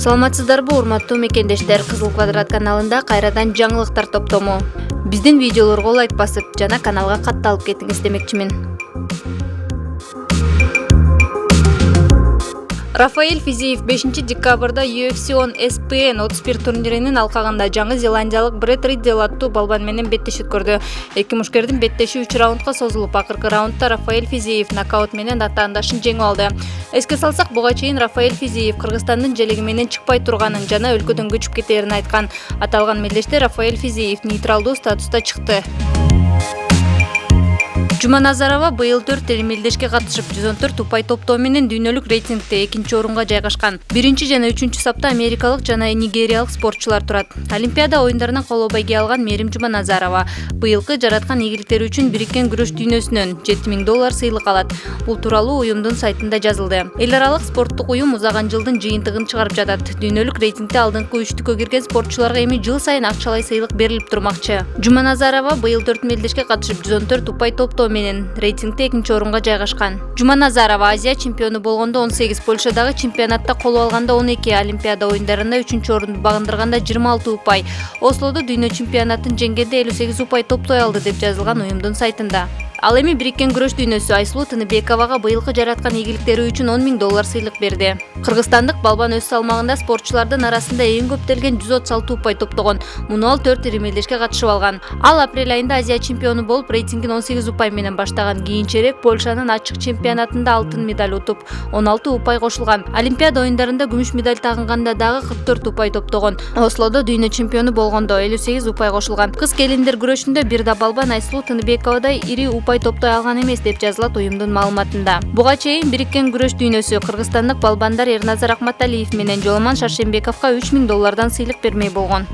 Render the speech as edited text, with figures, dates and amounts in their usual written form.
Саламатсыздарбы, урматтуу мекендештер, Кызыл Квадрат каналында кайрадан жаңылыктар топтому. Биздин видеолорго лайк басып, жана каналга катталып кетиңиз демекчимин. Рафаэль Физиев 5 декабрда UFC on ESPN 31 турниринин алкагында Жаңы Зеландиялык Брэд Риддел аттуу балбан менен беттеш өткөрдү. Эки мушкердин беттеши 3 раундга созулуп, акыркы раундда Рафаэль Физиев нокаут менен атаандашын жеңип алды. Эске салсак, буга чейин Рафаэль Физиев Кыргызстандын желеги менен чыкпай турганын жана өлкөдөн көчүп кетерин айткан. Аталган мелдеште Рафаэль Физиев нейтралдуу статуста чыкты. Жуманазарова быйыл 4 мелдешке катышып 114 упай топтоо менен дүйнөлүк рейтингде 2-орунга жайгашкан. 1 жана 3 сапта америкалык жана нигериялык спортчулар турат. Олимпиада оюндарынан коло байге алган Мерим Жуманазарова быйылкы жараткан ийгиликтери үчүн бириккен күрөш дүйнөсүнөн $7000 сыйлык алат. Бул тууралуу уюмдун сайтында жазылды. Эл аралык спорттук уюм узаган жылдын жыйынтыгын чыгарып жатат. Дүйнөлүк рейтингде алдыңкы 3-түккө кирген спортчуларга эми жыл сайын акчалай сыйлык берилип турмакчы. Жуманазарова быйыл 4 мелдешке катышып 114 упай топтоо менен рейтингде 2-орунга жайгашкан. Жуманазарова Азия чемпиону болгондо 18, Польшадагы чемпионатта коло алганда 12, Олимпиада оюндарында 3-орунду багындырганда 26 упай, Ослодо дүйнө чемпионатын жеңгенде 58 упай топтой алды деп жазылган уюмдун сайтында. Ал эми бириккен күрөш дүйнөсү Айсулуу Тыныбековага быйылкы жараткан ийгиликтери үчүн $10,000 сыйлык берди. Кыргызстандык балбан өз салмагында спортчулардын арасында эң көптөлгөн 136 упай топтогон. Муну ал 4 мелдешке катышып алган. Ал апрель айында Азия чемпиону болуп, рейтингин 18 упай менен баштаган. Кийинчерээк Польшанын ачык чемпионатында алтын медаль утуп, 16 упай кошулган. Олимпиада оюндарында күмүш медаль тагынганда дагы 44 упай топтогон. Ослодо дүйнө чемпиону болгондо 58 упай кошулган. Кыз-келиндер күрөшүндө бир да балбан Айсулуу Тыныбековадай ири упай топтой алган эмес деп жазылат уюмдун маалыматында. Буга чейин бириккен күрөш дүйнөсү кыргызстандык балбандар Эрназар Акматалиев менен Жоломон Шаршембековго $3000 сыйлык бермей болгон.